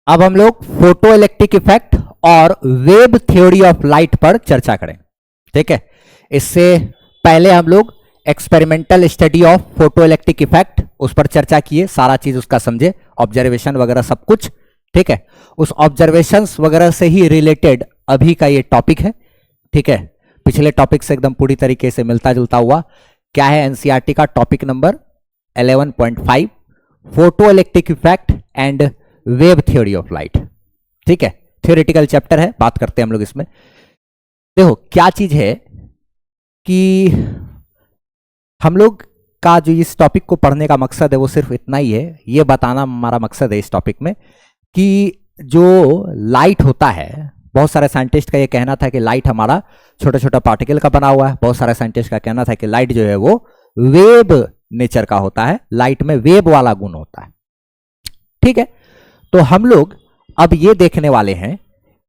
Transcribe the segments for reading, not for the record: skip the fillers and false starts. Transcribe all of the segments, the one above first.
अब हम लोग फोटो इलेक्ट्रिक इफेक्ट और वेव थ्योरी ऑफ लाइट पर चर्चा करें। ठीक है, इससे पहले हम लोग experimental study of photo electric effect उस पर चर्चा किए, सारा चीज उसका समझे, ऑब्जर्वेशन वगैरह सब कुछ। ठीक है, उस ऑब्जर्वेशंस वगैरह से ही रिलेटेड अभी का ये टॉपिक है। ठीक है, पिछले टॉपिक से एकदम पूरी तरीके से मिलता जुलता हुआ। क्या है एनसीईआरटी का topic number 11.5 photo electric effect and wave theory of light. ठीक है, थ्योरेटिकल चैप्टर है, बात करते हैं हम लोग इसमें। देखो क्या चीज है कि हम लोग का जो इस टॉपिक को पढ़ने का मकसद है वो सिर्फ इतना ही है, ये बताना हमारा मकसद है इस टॉपिक में कि जो लाइट होता है, बहुत सारे साइंटिस्ट का ये कहना था कि लाइट हमारा छोटा छोटा पार्टिकल का बना हुआ है। बहुत सारे साइंटिस्ट का कहना था कि लाइट जो है वो वेव नेचर का होता है, लाइट में वेव वाला गुण होता है। ठीक है, तो हम लोग अब ये देखने वाले हैं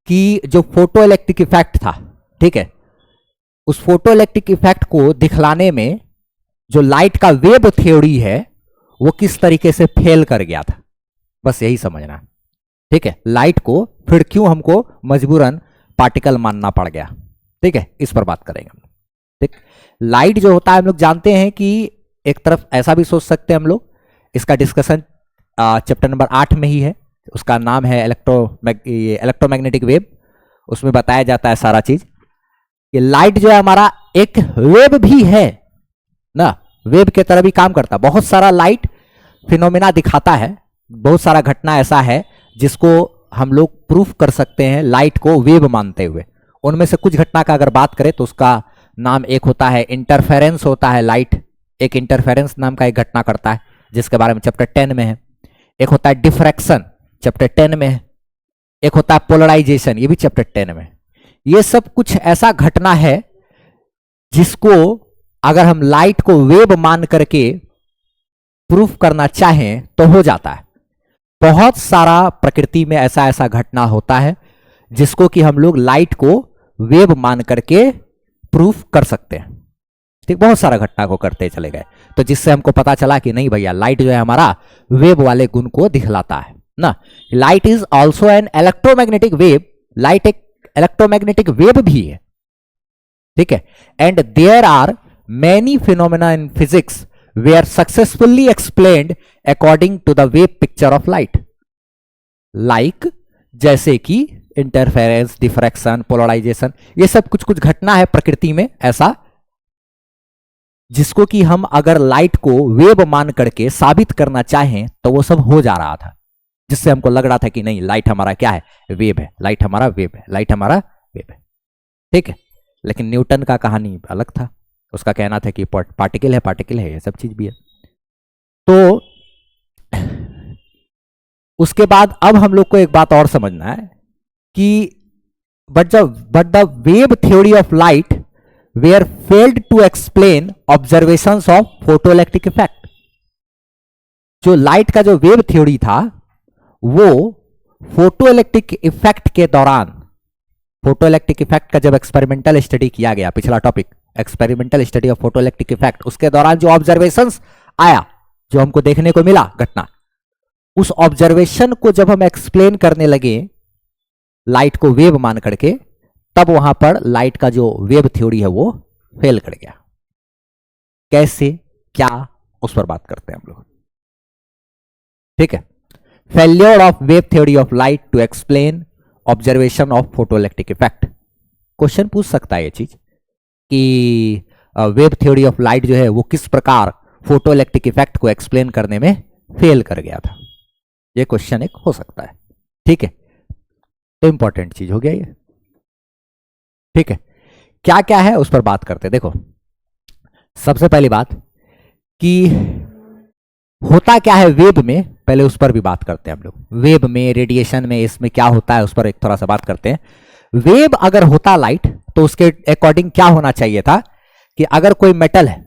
कि जो फोटो इलेक्ट्रिक इफेक्ट था, ठीक है, उस फोटो इलेक्ट्रिक इफेक्ट को दिखलाने में जो लाइट का वेव थ्योरी है वो किस तरीके से फेल कर गया था, बस यही समझना। ठीक है, लाइट को फिर क्यों हमको मजबूरन पार्टिकल मानना पड़ गया। ठीक है, इस पर बात करेंगे हम। ठीक, लाइट जो होता है हम लोग जानते हैं कि एक तरफ ऐसा भी सोच सकते हैं हम लोग, इसका डिस्कशन चैप्टर नंबर 8 में ही है, उसका नाम है इलेक्ट्रोमैग्नेटिक वेव। उसमें बताया जाता है सारा चीज कि लाइट जो है हमारा एक वेव भी है ना, वेव के तरह भी काम करता। बहुत सारा लाइट फिनोमिना दिखाता है, बहुत सारा घटना ऐसा है जिसको हम लोग प्रूफ कर सकते हैं लाइट को वेव मानते हुए। उनमें से कुछ घटना का अगर बात करें तो उसका नाम एक होता है इंटरफेरेंस होता है। लाइट एक इंटरफेरेंस नाम का एक घटना करता है जिसके बारे में चैप्टर 10 में है। एक होता है डिफ्रैक्शन, चैप्टर 10 में है। एक होता है पोलराइजेशन, ये भी चैप्टर 10 में है। ये सब कुछ ऐसा घटना है जिसको अगर हम लाइट को वेव मान करके प्रूफ करना चाहें तो हो जाता है। बहुत सारा प्रकृति में ऐसा ऐसा घटना होता है जिसको कि हम लोग लाइट को वेव मान करके प्रूफ कर सकते हैं। ठीक, बहुत सारा घटना को करते चले गए, तो जिससे हमको पता चला कि नहीं भैया लाइट जो है हमारा वेव वाले गुण को दिखलाता है ना। Light is also an electromagnetic wave, light एक इलेक्ट्रोमैग्नेटिक वेव भी है। ठीक है, and there are many phenomena in physics where successfully explained according to the wave picture of light, like जैसे कि इंटरफेरेंस, डिफ्रैक्शन, पोलराइजेशन, ये सब कुछ कुछ घटना है प्रकृति में ऐसा जिसको कि हम अगर लाइट को वेव मान करके साबित करना चाहें तो वो सब हो जा रहा था, जिससे हमको लग रहा था कि नहीं लाइट हमारा क्या है, वेव है, लाइट हमारा वेव है, लाइट हमारा वेव है। ठीक है, लेकिन न्यूटन का कहानी अलग था, उसका कहना था कि पार्टिकल है, पार्टिकल है, ये सब चीज भी है। तो उसके बाद अब हम लोग को एक बात और समझना है कि but the wave theory of light were failed to explain observations of photoelectric effect. जो लाइट का जो वेव थ्योरी था वो फोटोइलेक्ट्रिक इफेक्ट के दौरान, फोटोइलेक्ट्रिक इफेक्ट का जब एक्सपेरिमेंटल स्टडी किया गया, पिछला topic experimental study of photoelectric effect, उसके दौरान जो ऑब्जर्वेशंस आया, जो हमको देखने को मिला घटना, उस ऑब्जर्वेशन को जब हम एक्सप्लेन करने लगे लाइट को वेव मान करके, तब वहां पर लाइट का जो वेव थ्योरी है वो फेल कर गया। कैसे, क्या, उस पर बात करते हैं हम लोग। ठीक है, failure of wave theory of light to explain observation of photoelectric effect. Question पूछ सकता है ये चीज कि वेव थ्योरी ऑफ लाइट जो है वो किस प्रकार फोटोइलेक्ट्रिक इफेक्ट को एक्सप्लेन करने में फेल कर गया था, ये क्वेश्चन एक हो सकता है। ठीक है, तो इंपॉर्टेंट चीज हो गया ये। ठीक है, क्या क्या है उस पर बात करते हैं। देखो सबसे पहली बात कि होता क्या है वेव में, पहले उस पर भी बात करते हैं हम लोग। वेव में, रेडिएशन में, इसमें क्या होता है उस पर एक थोड़ा सा बात करते हैं। वेव अगर होता लाइट तो उसके अकॉर्डिंग क्या होना चाहिए था कि अगर कोई मेटल है,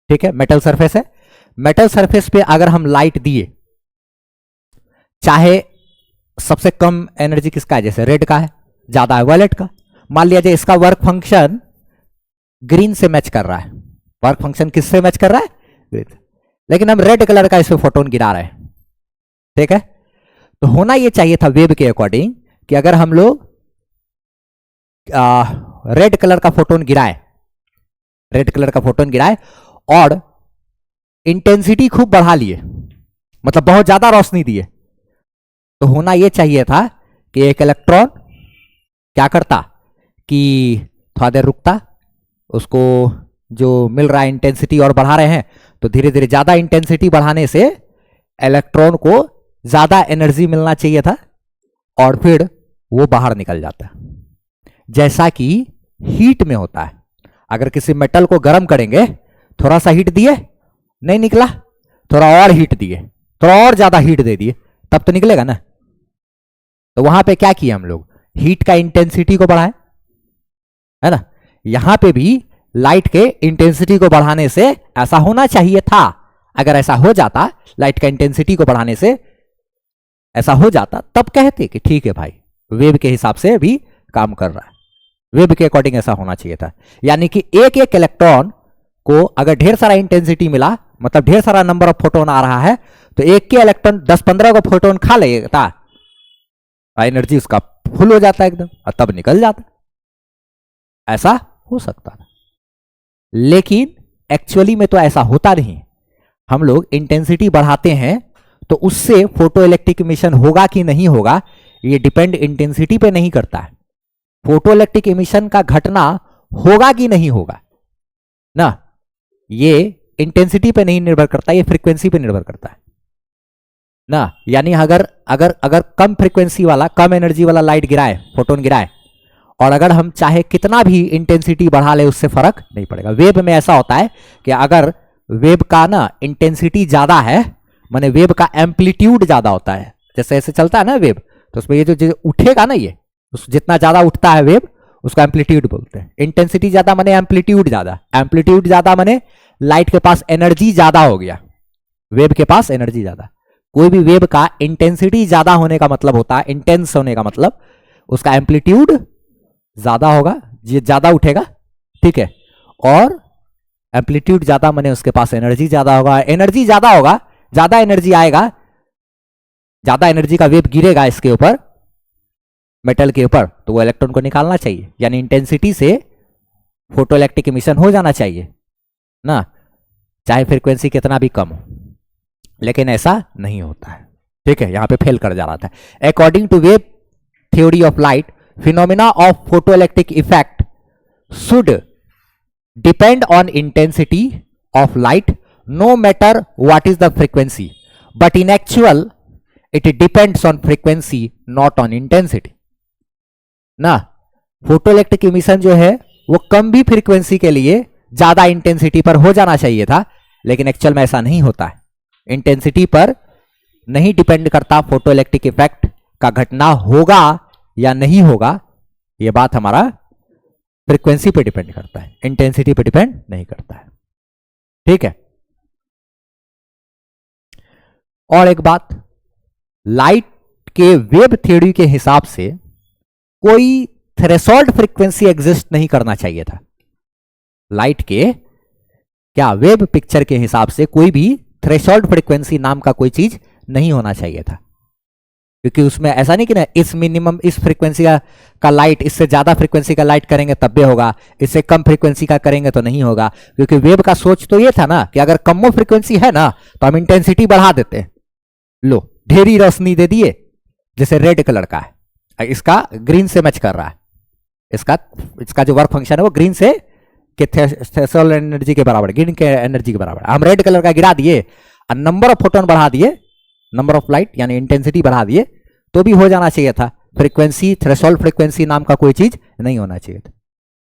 ठीक है, मेटल सरफेस है, मेटल सरफेस पे अगर हम लाइट दिए, चाहे सबसे कम एनर्जी किसका है, जैसे रेड का है, ज्यादा है वायलेट का, मान लिया जाए इसका वर्क फंक्शन ग्रीन से मैच कर रहा है, वर्क फंक्शन किससे मैच कर रहा है, ग्रीन, लेकिन हम रेड कलर का इस पे फोटोन गिरा रहे हैं। ठीक है, तो होना ये चाहिए था वेव के अकॉर्डिंग कि अगर हम लोग रेड कलर का फोटोन गिराए, रेड कलर का फोटोन गिराए और इंटेंसिटी खूब बढ़ा लिए, मतलब बहुत ज्यादा रोशनी दिए, तो होना यह चाहिए था कि एक इलेक्ट्रॉन क्या करता कि थोड़ा देर रुकता, उसको जो मिल रहा है इंटेंसिटी और बढ़ा रहे हैं, तो धीरे धीरे ज्यादा इंटेंसिटी बढ़ाने से इलेक्ट्रॉन को ज्यादा एनर्जी मिलना चाहिए था और फिर वो बाहर निकल जाता है। जैसा कि हीट में होता है, अगर किसी मेटल को गर्म करेंगे, थोड़ा सा हीट दिए नहीं निकला, थोड़ा और हीट दिए, थोड़ा और ज्यादा हीट दे दिए, तब तो निकलेगा ना। तो वहां पे क्या किया हम लोग, हीट का इंटेंसिटी को बढ़ाए, है ना। यहां पे भी लाइट के इंटेंसिटी को बढ़ाने से ऐसा होना चाहिए था। अगर ऐसा हो जाता, लाइट का इंटेंसिटी को बढ़ाने से ऐसा हो जाता, तब कहते कि ठीक है भाई, वेव के हिसाब से भी काम कर रहा है, वेव के अकॉर्डिंग ऐसा होना चाहिए था। यानी कि एक एक इलेक्ट्रॉन को अगर ढेर सारा इंटेंसिटी मिला, मतलब ढेर सारा नंबर ऑफ फोटोन आ रहा है, तो एक के इलेक्ट्रॉन 10-15 को फोटोन खा लेता, एनर्जी उसका फुल हो जाता है एकदम, और तब निकल जाता। ऐसा हो सकता था, लेकिन एक्चुअली में तो ऐसा होता नहीं। हम लोग इंटेंसिटी बढ़ाते हैं तो उससे फोटो इलेक्ट्रिक इमिशन होगा कि नहीं होगा, ये डिपेंड इंटेंसिटी पे नहीं करता है। फोटो इलेक्ट्रिक इमिशन का घटना होगा कि नहीं होगा ना, ये इंटेंसिटी पे नहीं निर्भर करता, ये फ्रीक्वेंसी पे निर्भर करता है ना। यानी अगर अगर अगर कम फ्रीक्वेंसी वाला, कम एनर्जी वाला लाइट गिराए, फोटोन गिराए, और अगर हम चाहे कितना भी इंटेंसिटी बढ़ा ले, उससे फर्क नहीं पड़ेगा। वेव में ऐसा होता है कि अगर वेव का ना इंटेंसिटी ज्यादा है, माने वेव का एम्पलीट्यूड ज्यादा होता है, जैसे ऐसे चलता है ना वेव, तो उसमें ये जो उठेगा ना, ये जितना ज्यादा उठता है वेव, उसका एम्पलीट्यूड बोलते हैं। इंटेंसिटी ज्यादा माने एम्पलीट्यूड ज्यादा, एम्पलीट्यूड ज्यादा माने लाइट के पास एनर्जी ज्यादा हो गया, वेव के पास एनर्जी ज्यादा। कोई भी वेव का इंटेंसिटी ज्यादा होने का मतलब होता है, इंटेंस होने का मतलब उसका एम्पलीट्यूड ज्यादा होगा, ये ज्यादा उठेगा, ठीक है। और एम्पलीट्यूड ज्यादा माने उसके पास एनर्जी ज्यादा होगा, एनर्जी ज्यादा होगा, ज्यादा एनर्जी आएगा, ज्यादा एनर्जी का वेव गिरेगा इसके ऊपर, मेटल के ऊपर, तो वो इलेक्ट्रॉन को निकालना चाहिए। यानी इंटेंसिटी से फोटो इलेक्ट्रिक इमिशन हो जाना चाहिए ना, चाहे फ्रीक्वेंसी कितना भी कम हो, लेकिन ऐसा नहीं होता है, ठीक है। यहां पे फेल कर जा रहा था। According to wave theory of light, phenomena of photo electric effect should depend on intensity of light no matter what is the frequency, but in actual it depends on frequency not on intensity ना। Photo electric emission जो है वो कम भी frequency के लिए ज्यादा intensity पर हो जाना चाहिए था, लेकिन एक्चुअल में ऐसा नहीं होता है। इंटेंसिटी पर नहीं डिपेंड करता फोटो इलेक्ट्रिक इफेक्ट का घटना होगा या नहीं होगा, यह बात हमारा फ्रीक्वेंसी पे डिपेंड करता है, इंटेंसिटी पे डिपेंड नहीं करता है, ठीक है। और एक बात, लाइट के वेव थ्योरी के हिसाब से कोई थ्रेशोल्ड फ्रीक्वेंसी एग्जिस्ट नहीं करना चाहिए था। लाइट के क्या वेव पिक्चर के हिसाब से कोई भी थ्रेशोल्ड फ्रीक्वेंसी नाम का कोई चीज नहीं होना चाहिए था, क्योंकि उसमें ऐसा नहीं कि ना इस मिनिमम इस फ्रीक्वेंसी का लाइट, इससे ज्यादा फ्रीक्वेंसी का लाइट करेंगे तब भी होगा, इससे कम फ्रीक्वेंसी का करेंगे तो नहीं होगा। क्योंकि वेव का सोच तो ये था ना कि अगर कम फ्रीक्वेंसी है ना तो हम इंटेंसिटी बढ़ा देते हैं, लो ढेरी रोशनी दे दिए, जैसे रेड कलर का है, इसका ग्रीन से मैच कर रहा है, इसका जो वर्क फंक्शन है वो ग्रीन से के थ्रेशोल्ड एनर्जी के बराबर, ग्रीन के एनर्जी के बराबर। हम रेड कलर का गिरा दिए और नंबर ऑफ फोटोन बढ़ा दिए, नंबर ऑफ लाइट यानी इंटेंसिटी बढ़ा दिए, तो भी हो जाना चाहिए था। फ्रीक्वेंसी, थ्रेशोल्ड फ्रीक्वेंसी नाम का कोई चीज नहीं होना चाहिए था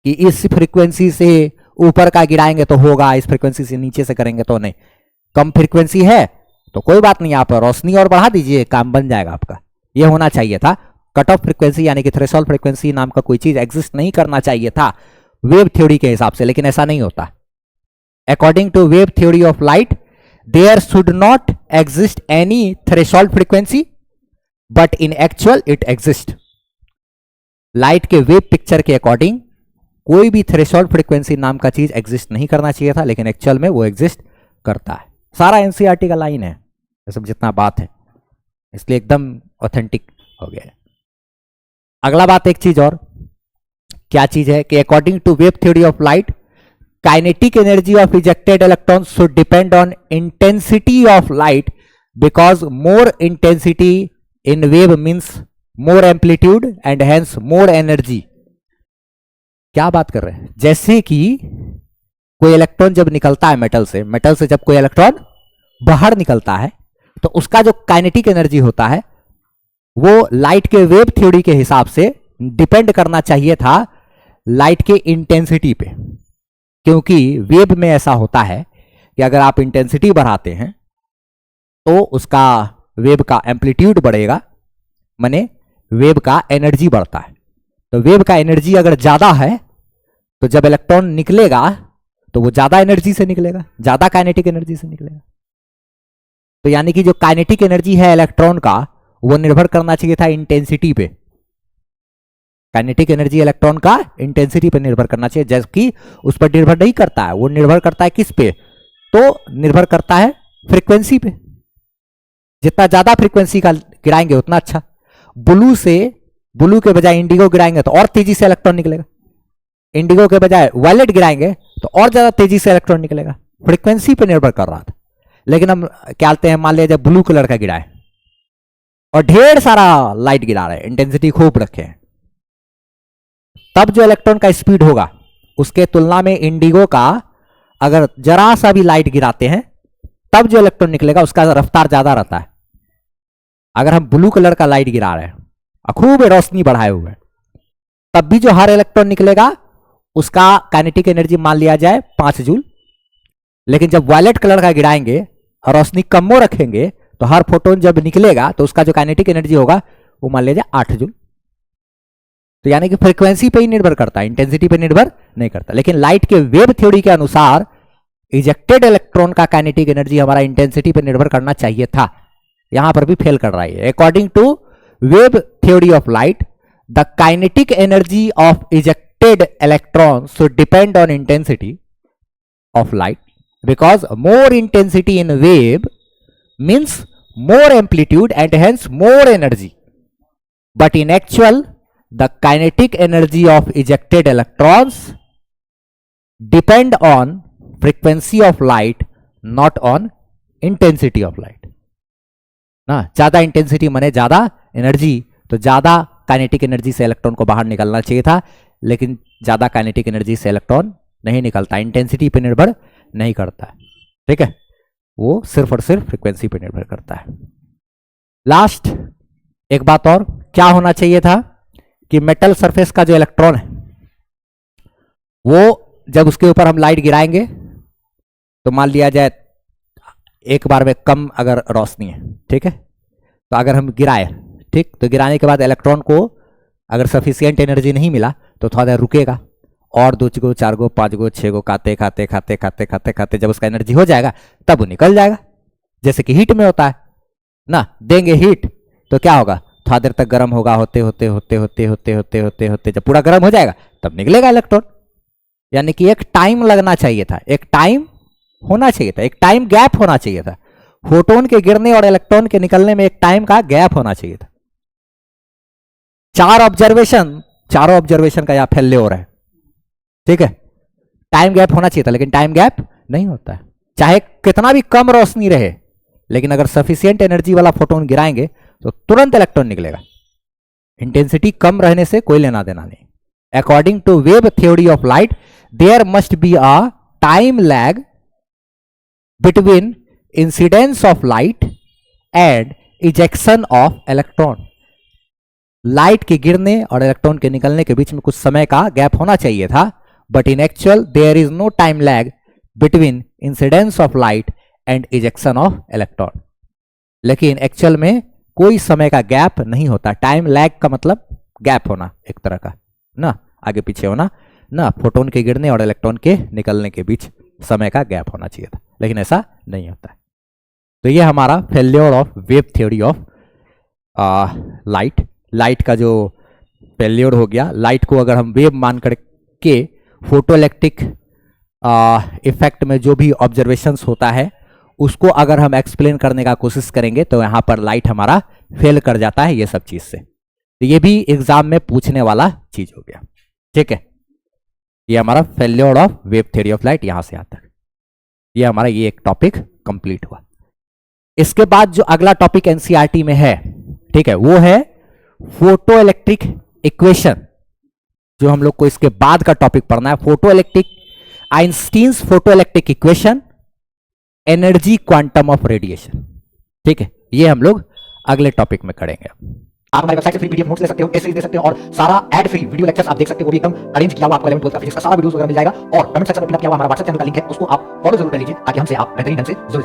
कि इस फ्रीक्वेंसी से ऊपर का गिराएंगे तो होगा, इस फ्रीक्वेंसी से नीचे से करेंगे तो नहीं। कम फ्रीक्वेंसी है तो कोई बात नहीं, आप रोशनी और बढ़ा दीजिए, काम बन जाएगा आपका। यह होना चाहिए था। कट ऑफ फ्रीक्वेंसी यानी कि थ्रेशोल्ड फ्रीक्वेंसी नाम का कोई चीज एग्जिस्ट नहीं करना चाहिए था वेव थ्योरी के हिसाब से, लेकिन ऐसा नहीं होता। According to wave theory of light, there should not exist any threshold frequency, but in actual it exist. Light के वेव पिक्चर के अकॉर्डिंग कोई भी थ्रेशोल्ड फ्रीक्वेंसी नाम का चीज एग्जिस्ट नहीं करना चाहिए था, लेकिन एक्चुअल में वो एग्जिस्ट करता है। सारा एनसीईआरटी का लाइन है, ये सब जितना बात है, इसलिए एकदम ऑथेंटिक हो गया। अगला बात एक चीज और, क्या चीज है कि according to wave theory of light, kinetic energy of ejected electrons should depend on intensity of light because more intensity in wave means more amplitude and hence more energy. क्या बात कर रहे हैं? जैसे कि कोई इलेक्ट्रॉन जब निकलता है मेटल से जब कोई इलेक्ट्रॉन बाहर निकलता है तो उसका जो काइनेटिक एनर्जी होता है वो लाइट के वेव थ्योरी के हिसाब से डिपेंड करना चाहिए था लाइट के इंटेंसिटी पे, क्योंकि वेव में ऐसा होता है कि अगर आप इंटेंसिटी बढ़ाते हैं तो उसका वेव का एम्पलीट्यूड बढ़ेगा, माने वेव का एनर्जी बढ़ता है। तो वेव का एनर्जी अगर ज्यादा है तो जब इलेक्ट्रॉन निकलेगा तो वो ज्यादा एनर्जी से निकलेगा, ज्यादा काइनेटिक एनर्जी से निकलेगा। तो यानी कि जो काइनेटिक एनर्जी है इलेक्ट्रॉन का वो निर्भर करना चाहिए था इंटेंसिटी पे। काइनेटिक एनर्जी इलेक्ट्रॉन का इंटेंसिटी पे निर्भर करना चाहिए, जबकि उस पर निर्भर नहीं करता है। वो निर्भर करता है किस पे? तो निर्भर करता है फ्रीक्वेंसी पे। जितना ज्यादा फ्रीक्वेंसी का गिराएंगे उतना अच्छा। ब्लू के बजाय इंडिगो गिराएंगे तो और तेजी से इलेक्ट्रॉन निकलेगा, इंडिगो के बजाय वायलेट गिराएंगे तो और ज्यादा तेजी से इलेक्ट्रॉन निकलेगा। फ्रीक्वेंसी पे निर्भर कर रहा था। लेकिन हम क्या कहते हैं, मान लीजिए ब्लू कलर का गिराए और ढेर सारा लाइट गिरा रहे हैं, इंटेंसिटी खूब रखे हैं, तब जो इलेक्ट्रॉन का स्पीड होगा उसके तुलना में इंडिगो का अगर जरा सा भी लाइट गिराते हैं तब जो इलेक्ट्रॉन निकलेगा उसका रफ्तार ज्यादा रहता है। अगर हम ब्लू कलर का लाइट गिरा रहे हैं और खूब रोशनी बढ़ाए हुए तब भी जो हर इलेक्ट्रॉन निकलेगा उसका काइनेटिक एनर्जी मान लिया जाए 5 जूल। लेकिन जब वायलेट कलर का गिराएंगे और रोशनी कमो रखेंगे तो हर फोटोन जब निकलेगा तो उसका जो काइनेटिक एनर्जी होगा वो मान लिया जाए 8 जूल। तो यानी कि फ्रीक्वेंसी पे ही निर्भर करता है, इंटेंसिटी पे निर्भर नहीं करता। लेकिन लाइट के वेव थ्योरी के अनुसार इजेक्टेड इलेक्ट्रॉन का काइनेटिक एनर्जी हमारा इंटेंसिटी पे निर्भर करना चाहिए था। यहां पर भी फेल कर रहा है। According to wave theory of light, the kinetic energy of ejected electron should depend on intensity of light because more intensity in wave means more amplitude and hence more energy, but in actual the kinetic energy of ejected electrons depend on frequency of light not on intensity of light। ना ज्यादा intensity माने ज्यादा energy, तो ज्यादा kinetic energy से electron को बाहर निकलना चाहिए था, लेकिन ज्यादा काइनेटिक एनर्जी से इलेक्ट्रॉन नहीं निकलता, इंटेंसिटी पे निर्भर नहीं करता है। ठीक है, वो सिर्फ और सिर्फ फ्रीक्वेंसी पर निर्भर करता है। लास्ट एक बात और, क्या होना चाहिए था कि मेटल सरफेस का जो इलेक्ट्रॉन है वो जब उसके ऊपर हम लाइट गिराएंगे तो मान लिया जाए एक बार में कम अगर रोशनी है, ठीक है, तो अगर हम गिराए, ठीक, तो गिराने के बाद इलेक्ट्रॉन को अगर सफिशियंट एनर्जी नहीं मिला तो थोड़ा देर रुकेगा और 2 गो 4 गो 5 गो 6 गो खाते खाते खाते खाते खाते खाते जब उसका एनर्जी हो जाएगा तब वो निकल जाएगा। जैसे कि हीट में होता है ना, देंगे हीट तो क्या होगा, थोड़ा देर तक गर्म होगा, होते होते होते होते होते होते होते होते जब पूरा गर्म हो जाएगा तब निकलेगा इलेक्ट्रॉन। यानी कि एक टाइम लगना चाहिए था, एक टाइम होना चाहिए था, एक टाइम गैप होना चाहिए था। फोटोन के गिरने और इलेक्ट्रॉन के निकलने में एक टाइम का गैप होना चाहिए था। चारों ऑब्जर्वेशन का यहां फेल्योर है। ठीक है, टाइम गैप होना चाहिए था लेकिन टाइम गैप नहीं होता है। चाहे कितना भी कम रोशनी रहे लेकिन अगर सफिशिएंट एनर्जी वाला फोटोन गिराएंगे तो तुरंत इलेक्ट्रॉन निकलेगा। इंटेंसिटी कम रहने से कोई लेना देना नहीं। According to wave theory of light there must be a time lag between incidence of light and ejection of electron. Light के गिरने और इलेक्ट्रॉन के निकलने के बीच में कुछ समय का गैप होना चाहिए था, but in actual there is no time lag between incidence of light and ejection of electron. लेकिन एक्चुअल में कोई समय का गैप नहीं होता। टाइम लैग का मतलब गैप होना एक तरह का ना, आगे पीछे होना ना, फोटोन के गिरने और इलेक्ट्रॉन के निकलने के बीच समय का गैप होना चाहिए था, लेकिन ऐसा नहीं होता है। तो ये हमारा failure of wave theory of light का जो फेल्योर हो गया। लाइट को अगर हम वेव मान करके फोटोइलेक्ट्रिक इफेक्ट में जो भी ऑब्जर्वेशंस होता है उसको अगर हम एक्सप्लेन करने का कोशिश करेंगे तो यहाँ पर लाइट हमारा फेल कर जाता है ये सब चीज से। तो ये भी एग्जाम में पूछने वाला चीज हो गया। ठीक है, ये हमारा failure of wave theory of light यहां से आता है। ये हमारा ये एक टॉपिक कंप्लीट हुआ। इसके बाद जो अगला टॉपिक एनसीईआरटी में है, ठीक है, वो है फोटो इलेक्ट्रिक इक्वेशन। जो हम लोग को इसके बाद का टॉपिक पढ़ना है, photo electric Einstein's photo electric equation, energy quantum of radiation. ठीक है, ये हम लोग अगले टॉपिक में करेंगे। आप हमारी वेबसाइट से फ्री पीडीएफ नोट्स ले सकते हो, टेस्ट सीरीज दे सकते हो और सारा एड फ्री वीडियो लेक्चर्स आप देख सकते हो। वो भी एकदम अरेंज किया हुआ आपको 11th 12th का फिजिक्स का सारा वीडियोस वगैरह मिल जाएगा। और कमेंट सेक्शन में पिन अप किया हुआ हमारा व्हाट्सएप चैनल का लिंक है, उसको आप फॉलो जरूर कर लीजिए ताकि हमसे आप बेहतरीन ढंग से जुड़